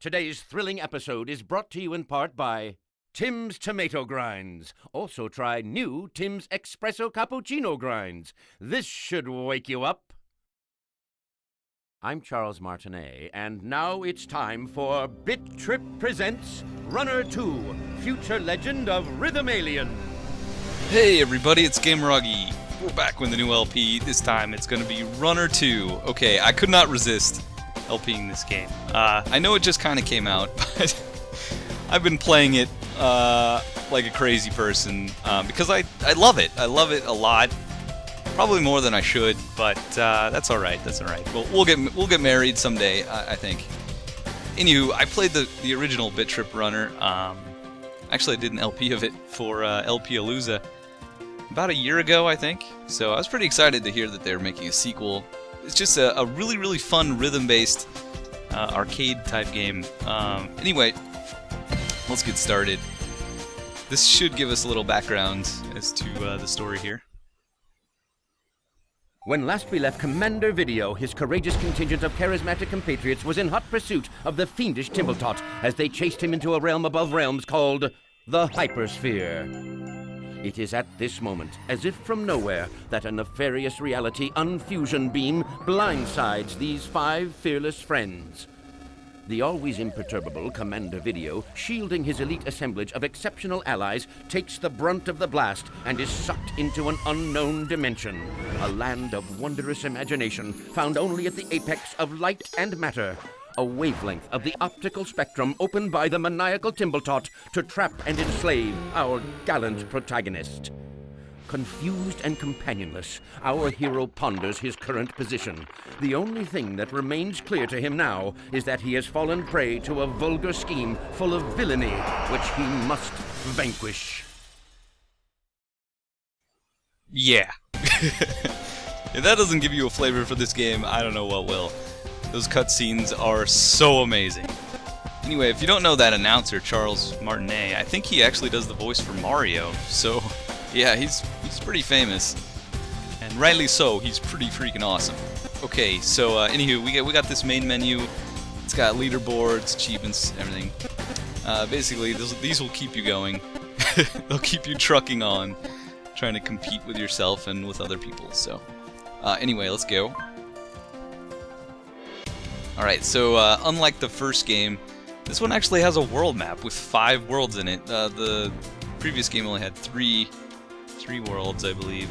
Today's thrilling episode is brought to you in part by Tim's Tomato Grinds. Also try new Tim's Espresso Cappuccino Grinds. This should wake you up. I'm Charles Martinet, and now it's time for bit.trip presents Runner2, Future Legend of Rhythm Alien. Hey everybody, it's Gameragi. We're back with the new LP. This time it's going to be Runner2. Okay, I could not resist LPing this game. I know it just kind of came out, but I've been playing it like a crazy person because I love it. I love it a lot. Probably more than I should, but that's all right. That's all right. We'll get married someday, I think. Anywho, I played the original bit.trip runner. Actually, I did an LP of it for LP-alooza about a year ago, I think. So I was pretty excited to hear that they're making a sequel. It's just a really, really fun rhythm-based arcade-type game. Anyway, let's get started. This should give us a little background as to the story here. When last we left Commander Video, his courageous contingent of charismatic compatriots was in hot pursuit of the fiendish Timbletot as they chased him into a realm above realms called the Hypersphere. It is at this moment, as if from nowhere, that a nefarious reality unfusion beam blindsides these 5 fearless friends. The always imperturbable Commander Video, shielding his elite assemblage of exceptional allies, takes the brunt of the blast and is sucked into an unknown dimension, a land of wondrous imagination found only at the apex of light and matter, a wavelength of the optical spectrum opened by the maniacal Timbletot to trap and enslave our gallant protagonist. Confused and companionless, our hero ponders his current position. The only thing that remains clear to him now is that he has fallen prey to a vulgar scheme full of villainy, which he must vanquish. Yeah. If that doesn't give you a flavor for this game, I don't know what will. Those cutscenes are so amazing. Anyway, if you don't know that announcer, Charles Martinet, I think he actually does the voice for Mario, so yeah, he's pretty famous, and rightly so. He's pretty freaking awesome. Okay, so anywho, we got this main menu. It's got leaderboards, achievements, everything. Basically, these will keep you going. They'll keep you trucking on, trying to compete with yourself and with other people. So anyway, let's go. All right, so unlike the first game, this one actually has a world map with 5 worlds in it. The previous game only had 3 worlds, I believe,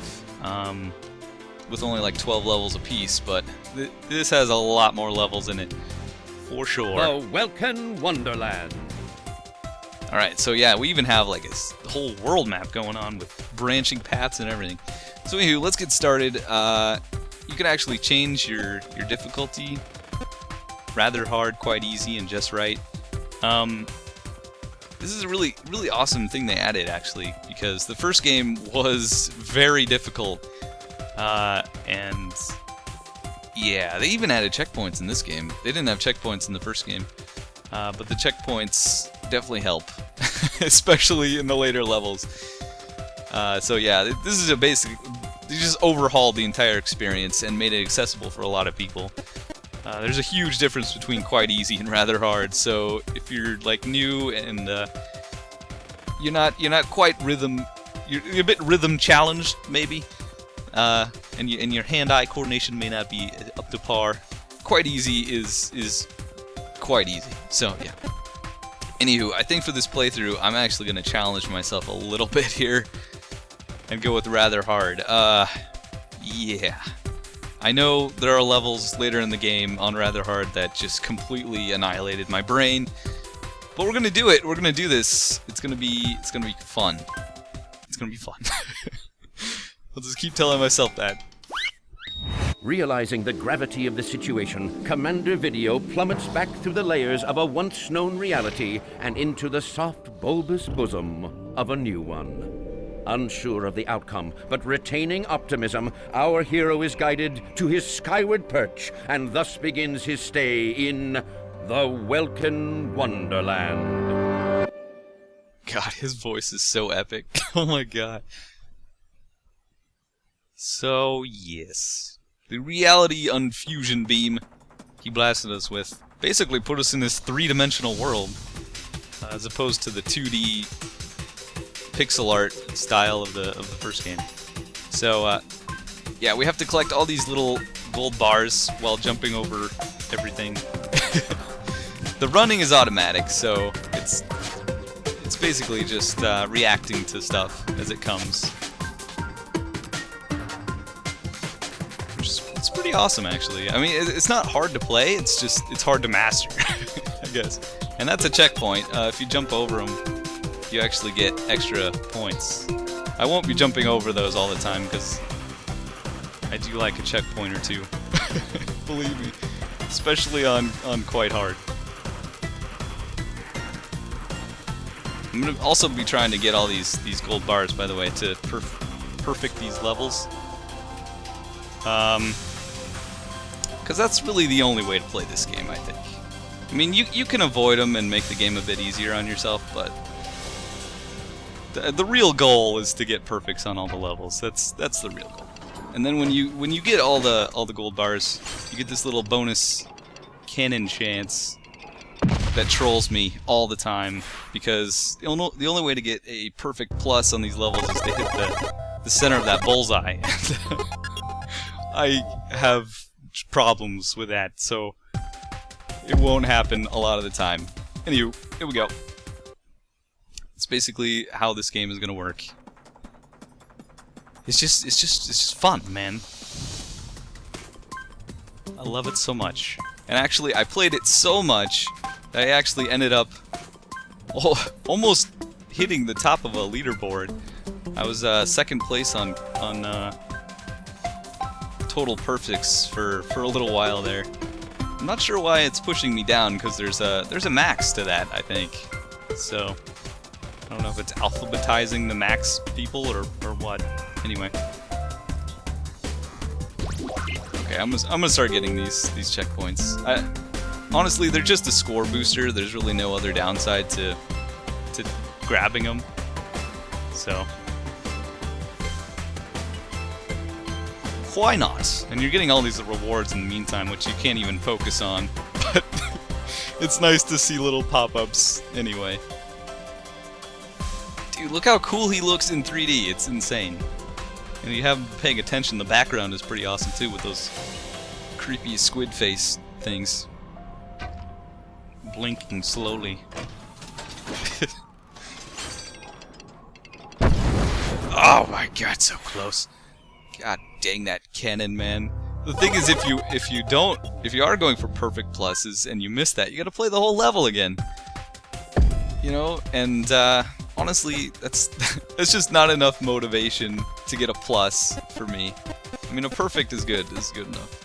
with only like 12 levels apiece, but this has a lot more levels in it, for sure. The Welkin Wonderland. Alright, so yeah, we even have like a whole world map going on with branching paths and everything. So anywho, let's get started. You can actually change your difficulty. Rather hard, quite easy, and just right. This is a really, really awesome thing they added, actually, because the first game was very difficult, and yeah, they even added checkpoints in this game. They didn't have checkpoints in the first game, but the checkpoints definitely help, especially in the later levels. So yeah, this is they just overhauled the entire experience and made it accessible for a lot of people. There's a huge difference between quite easy and rather hard, so if you're like new and you're not quite rhythm, you're a bit rhythm challenged maybe, and your hand-eye coordination may not be up to par. Quite easy is quite easy. So yeah. Anywho, I think for this playthrough, I'm actually gonna challenge myself a little bit here and go with rather hard. Yeah. I know there are levels later in the game on rather hard that just completely annihilated my brain, but we're gonna do it. We're gonna do this. It's gonna be fun. It's gonna be fun. I'll just keep telling myself that. Realizing the gravity of the situation, Commander Video plummets back through the layers of a once-known reality and into the soft, bulbous bosom of a new one. Unsure of the outcome, but retaining optimism, our hero is guided to his skyward perch and thus begins his stay in the Welkin Wonderland. God, his voice is so epic. Oh my god. So, yes. The reality unfusion beam he blasted us with basically put us in this three-dimensional world, as opposed to the 2D pixel art style of the first game. So yeah, we have to collect all these little gold bars while jumping over everything. The running is automatic, so it's basically just reacting to stuff as it comes. It's pretty awesome, actually. I mean, it's not hard to play, it's hard to master, I guess. And that's a checkpoint. If you jump over them, you actually get extra points. I won't be jumping over those all the time, because I do like a checkpoint or two. Believe me. Especially on quite hard. I'm going to also be trying to get all these gold bars, by the way, to perfect these levels. Because that's really the only way to play this game, I think. I mean, you can avoid them and make the game a bit easier on yourself, but the real goal is to get perfects on all the levels. That's the real goal. And then when you get all the gold bars, you get this little bonus cannon chance that trolls me all the time, because the only way to get a perfect plus on these levels is to hit the center of that bullseye. I have problems with that, so it won't happen a lot of the time. Anywho, here we go. It's basically how this game is gonna work. It's just fun, man. I love it so much. And actually, I played it so much that I actually ended up almost hitting the top of a leaderboard. I was second place on total perfects for a little while there. I'm not sure why it's pushing me down, because there's a max to that, I think. So I don't know if it's alphabetizing the max people or what. Anyway. Okay, I'm gonna start getting these checkpoints. Honestly, they're just a score booster. There's really no other downside to grabbing them. So why not? And you're getting all these rewards in the meantime, which you can't even focus on. But it's nice to see little pop-ups anyway. Dude, look how cool he looks in 3D. It's insane. And if you haven't been paying attention, the background is pretty awesome too, with those creepy squid face things blinking slowly. Oh my god, so close. God dang that cannon, man. The thing is, if you are going for perfect pluses and you miss that, you gotta play the whole level again. You know, and honestly, that's just not enough motivation to get a plus for me. I mean, a perfect is good enough.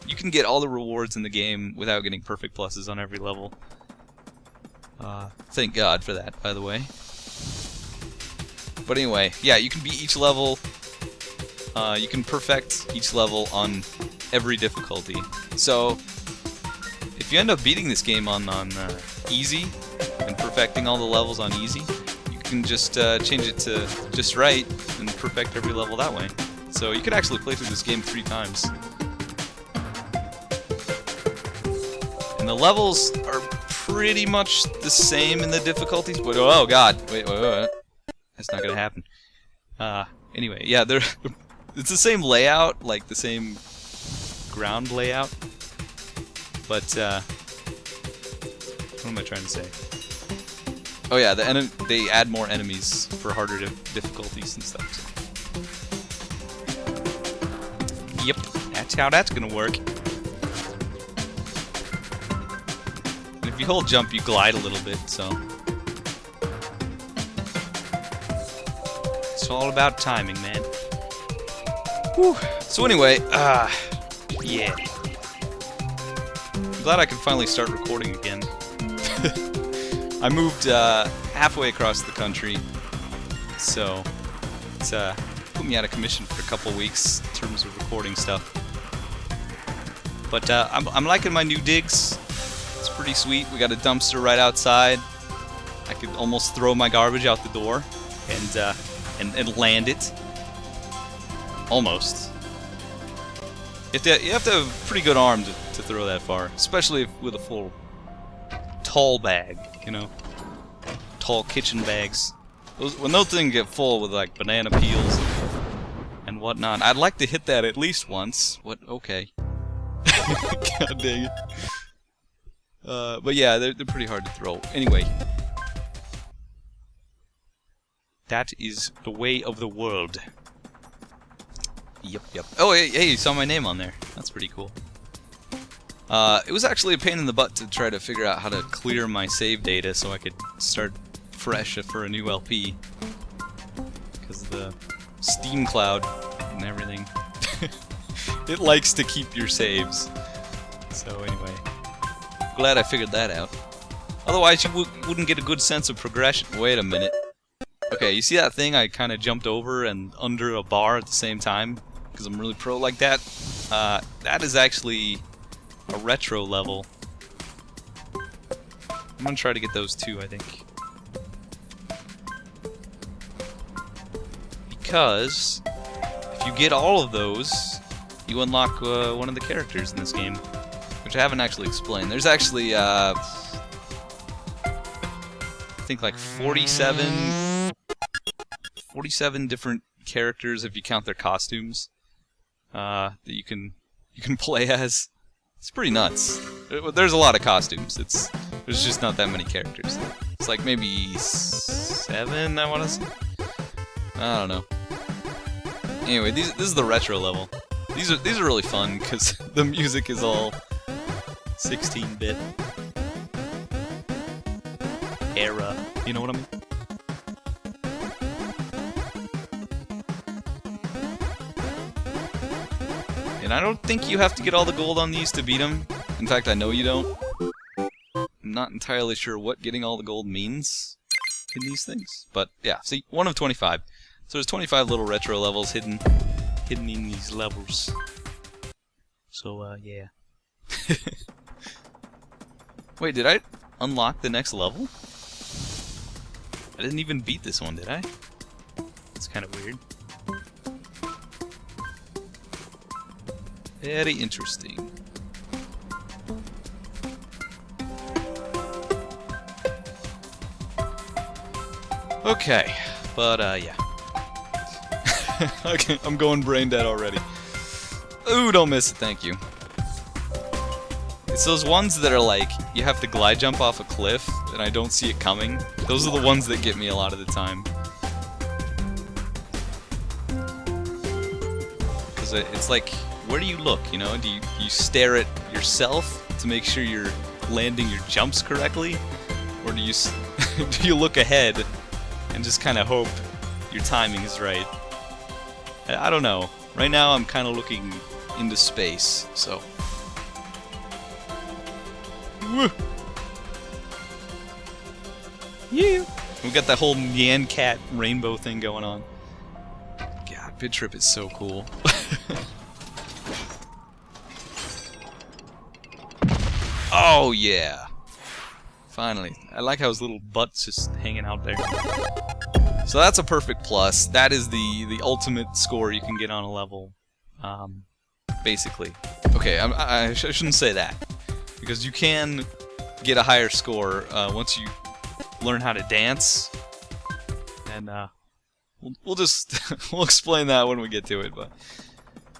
You can get all the rewards in the game without getting perfect pluses on every level. Thank God for that, by the way. But anyway, yeah, you can beat each level. You can perfect each level on every difficulty. So if you end up beating this game on easy and perfecting all the levels on easy, you can just change it to just right and perfect every level that way. So you could actually play through this game 3 times. And the levels are pretty much the same in the difficulties, but oh god, wait. That's not gonna happen. Anyway, yeah, it's the same layout, like the same ground layout, but what am I trying to say? Oh yeah, they add more enemies for harder difficulties and stuff. So. Yep, that's how that's gonna work. And if you hold jump, you glide a little bit, so it's all about timing, man. Whew. So anyway, yeah. I'm glad I could finally start recording again. I moved halfway across the country, so it's put me out of commission for a couple weeks in terms of recording stuff. But I'm liking my new digs. It's pretty sweet. We got a dumpster right outside. I could almost throw my garbage out the door and land it. Almost. You have to have a pretty good arm to throw that far, especially with a full tall bag, you know, tall kitchen bags. When those things get full with like banana peels and whatnot, I'd like to hit that at least once. What? Okay. God dang it. But yeah, they're pretty hard to throw. Anyway, that is the way of the world. Yep. Oh, hey, you saw my name on there. That's pretty cool. It was actually a pain in the butt to try to figure out how to clear my save data so I could start fresh for a new LP. Because of the Steam cloud and everything. It likes to keep your saves. So anyway, glad I figured that out. Otherwise, you wouldn't get a good sense of progression. Wait a minute. Okay, you see that thing I kind of jumped over and under a bar at the same time? Because I'm really pro like that. That is actually a retro level. I'm gonna try to get those too, I think. Because if you get all of those, you unlock one of the characters in this game, which I haven't actually explained. There's actually, I think like 47 different characters if you count their costumes that you can play as. It's pretty nuts. There's a lot of costumes. There's just not that many characters. It's like maybe 7, I want to say. I don't know. Anyway, this is the retro level. These are really fun because the music is all 16-bit era. You know what I mean? And I don't think you have to get all the gold on these to beat them. In fact, I know you don't. I'm not entirely sure what getting all the gold means in these things. But yeah, see, 1 of 25. So there's 25 little retro levels hidden in these levels. So yeah. Wait, did I unlock the next level? I didn't even beat this one, did I? It's kind of weird. Very interesting. Okay, but yeah. Okay, I'm going brain dead already. Ooh, don't miss it, thank you. It's those ones that are like, you have to glide jump off a cliff, and I don't see it coming. Those are the ones that get me a lot of the time. Because it's like, where do you look, you know? Do you stare at yourself to make sure you're landing your jumps correctly? Or do you look ahead and just kind of hope your timing is right? I don't know. Right now I'm kind of looking into space, so... Woo! Yeah! We got that whole Nyan Cat rainbow thing going on. God, bit.trip is so cool. Oh yeah! Finally. I like how his little butt's just hanging out there. So that's a perfect plus. That is the ultimate score you can get on a level. Basically. Okay, I shouldn't say that. Because you can get a higher score once you learn how to dance. And we'll explain that when we get to it. But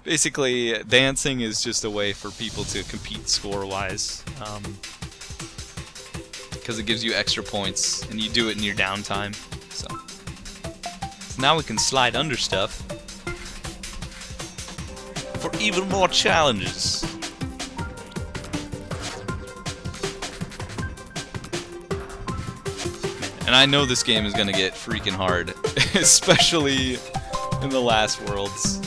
basically, dancing is just a way for people to compete score-wise. Because it gives you extra points, and you do it in your downtime. So now we can slide under stuff for even more challenges. And I know this game is gonna get freaking hard, especially in the last worlds.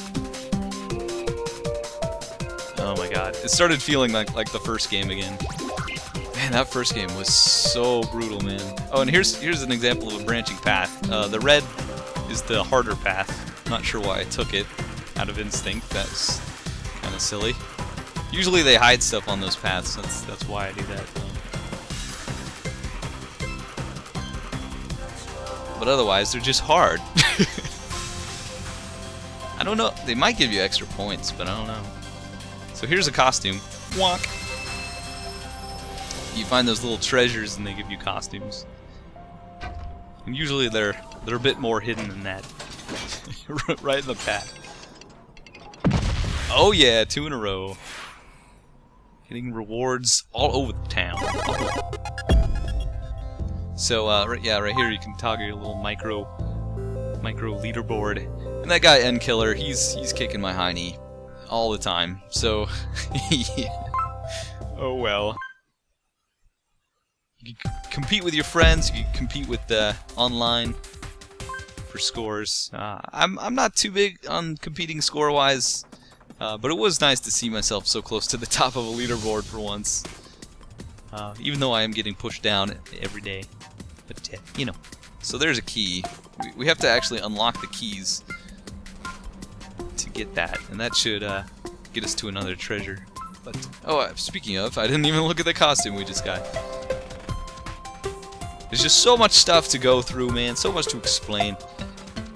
Oh my god, it started feeling like the first game again. Man, that first game was so brutal, man. Oh, and here's an example of a branching path. The red is the harder path. Not sure why I took it out of instinct. That's kind of silly. Usually they hide stuff on those paths. That's why I do that. But otherwise, they're just hard. I don't know. They might give you extra points, but I don't know. So here's a costume. Wonk. You find those little treasures and they give you costumes. And usually they're a bit more hidden than that. Right in the path. Oh yeah, 2 in a row. Getting rewards all over the town. So right here you can toggle your little micro leaderboard. And that guy N-Killer, he's kicking my hiney all the time. So yeah. Oh well. You can compete with your friends. You can compete with online for scores. I'm not too big on competing score-wise, but it was nice to see myself so close to the top of a leaderboard for once. Even though I am getting pushed down every day, but you know. So there's a key. We have to actually unlock the keys to get that, and that should get us to another treasure. But oh, speaking of, I didn't even look at the costume we just got. There's just so much stuff to go through, man. So much to explain.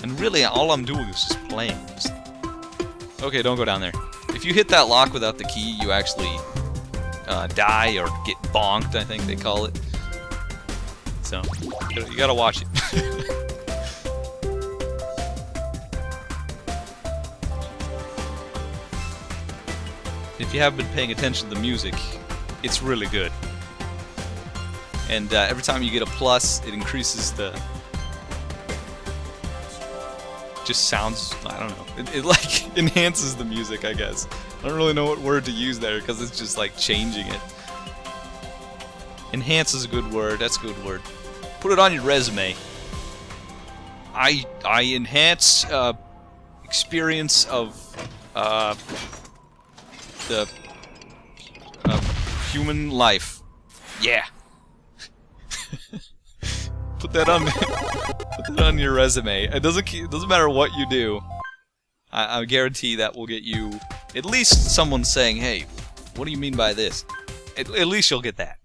And really, all I'm doing is just playing. Okay, don't go down there. If you hit that lock without the key, you actually die or get bonked, I think they call it. So, you gotta watch it. If you have been paying attention to the music, it's really good. And every time you get a plus, it increases the... Just sounds... I don't know. It like enhances the music, I guess. I don't really know what word to use there, because it's just like changing it. Enhance is a good word. That's a good word. Put it on your resume. I enhance experience of the human life. Yeah. Put that on your resume. It doesn't matter what you do. I guarantee that will get you at least someone saying, "Hey, what do you mean by this?" At least you'll get that.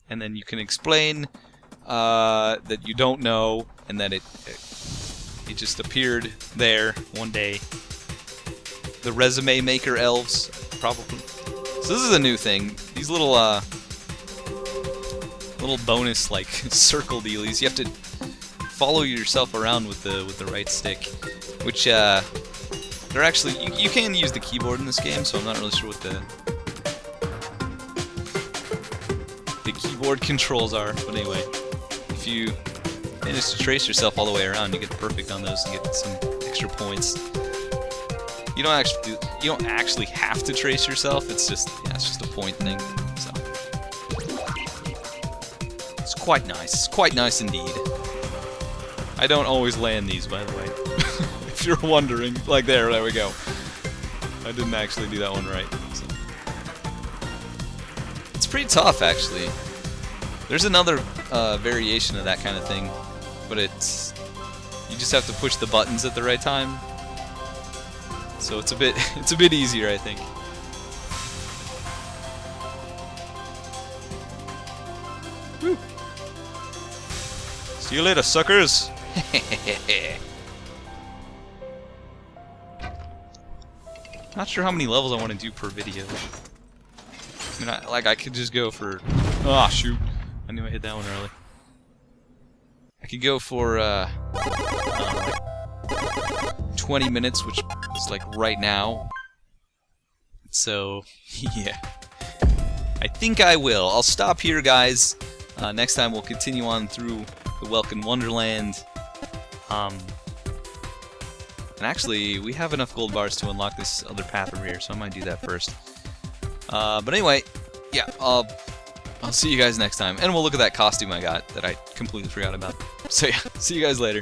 And then you can explain that you don't know, and that it just appeared there one day. The resume maker elves, probably. So this is a new thing. These little bonus like circle dealies. You have to follow yourself around with the right stick, which they're actually you can use the keyboard in this game, so I'm not really sure what the keyboard controls are. But anyway, if you manage to trace yourself all the way around, you get perfect on those and get some extra points. You don't actually have to trace yourself. It's just it's just a point thing. So it's quite nice. It's quite nice indeed. I don't always land these, by the way. If you're wondering, like there we go. I didn't actually do that one right. So. It's pretty tough, actually. There's another variation of that kind of thing, but you just have to push the buttons at the right time. So it's a bit easier, I think. Woo. See you later, suckers. Not sure how many levels I want to do per video. I mean, I could just go for... Oh, shoot. I knew I hit that one early. I could go for, like 20 minutes, which is like right now. So, yeah. I think I will. I'll stop here, guys. Next time we'll continue on through the Welkin Wonderland. And actually, we have enough gold bars to unlock this other path over here, so I might do that first. But anyway, yeah, I'll see you guys next time. And we'll look at that costume I got that I completely forgot about. So yeah, see you guys later.